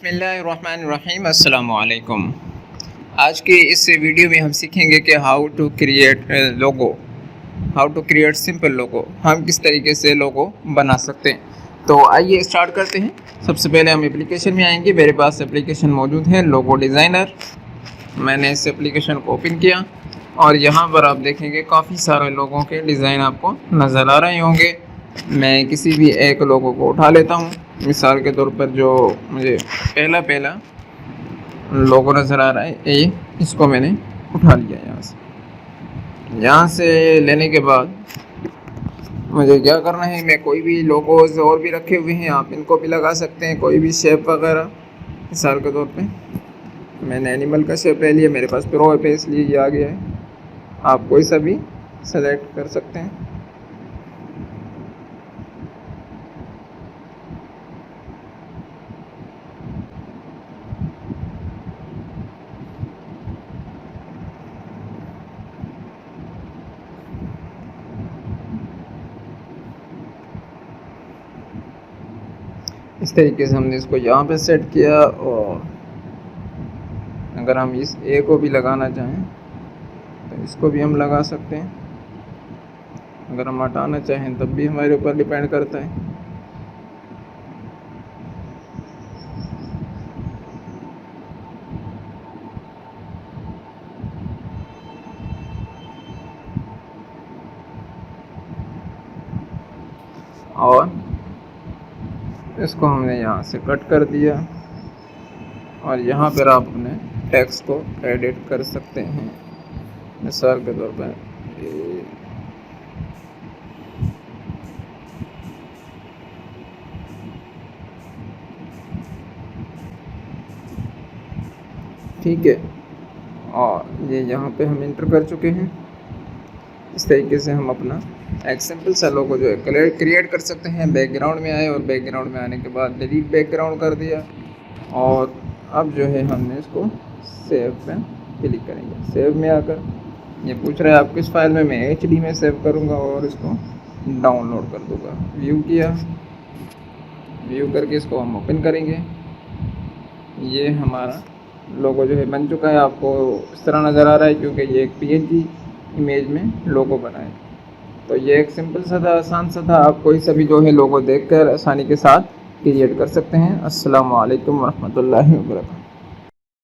बिस्मिल्लाहिर्रहमानिर्रहीम अस्सलामु अलैकुम। आज के इस वीडियो में हम सीखेंगे कि how to create logo, how to create simple logo, हम किस तरीके से लोगो बना सकते हैं। तो आइए स्टार्ट करते हैं। सबसे पहले हम एप्लीकेशन में आएंगे। मेरे पास एप्लीकेशन मौजूद है लोगो डिज़ाइनर। मैंने इस एप्लीकेशन को ओपन किया और यहाँ पर आप देखेंगे काफ़ी सारे लोगों के डिज़ाइन आपको नज़र आ रहे होंगे। मैं किसी भी एक लोगो को उठा लेता हूँ। मिसाल के तौर पर जो मुझे पहला लोगो नज़र आ रहा है ये, इसको मैंने उठा लिया। यहाँ से लेने के बाद मुझे क्या करना है, मैं कोई भी लोगोज और भी रखे हुए हैं, आप इनको भी लगा सकते हैं, कोई भी शेप वगैरह। मिसाल के तौर पे मैंने एनिमल का शेप ले लिया, मेरे पास प्रो पे इसलिए ये आ गया है। आप कोई सा भी सेलेक्ट कर सकते हैं। इस तरीके से हमने इसको यहाँ पे सेट किया। और अगर हम इस ए को भी लगाना चाहें तो इसको भी हम लगा सकते हैं। अगर हम हटाना चाहें तब भी हमारे ऊपर डिपेंड करता है। और इसको हमने यहाँ से कट कर दिया और यहाँ पर आप अपने टेक्स्ट को एडिट कर सकते हैं। मिसाल के तौर पर ठीक है, और ये यहाँ पे हम इंटर कर चुके हैं। इस तरीके से हम अपना एक सिंपल सा लोगो जो है क्रिएट कर सकते हैं। बैकग्राउंड में आए और बैकग्राउंड में आने के बाद डिलीट बैकग्राउंड कर दिया। और अब जो है हमने इसको सेव पे क्लिक करेंगे। सेव में आकर ये पूछ रहा है आप किस फाइल में, मैं HD में सेव करूँगा और इसको डाउनलोड कर दूँगा। व्यू किया, व्यू करके इसको हम ओपन करेंगे। ये हमारा लोगो जो है बन चुका है। आपको इस तरह नज़र आ रहा है क्योंकि ये एक PNG इमेज में लोगो बना है। तो ये एक सिंपल सा था, आसान सा था। आप कोई सा भी जो है लोगो देखकर आसानी के साथ क्रिएट कर सकते हैं। अस्सलामु अलैकुम वरहमतुल्लाहि वबरकातुहू।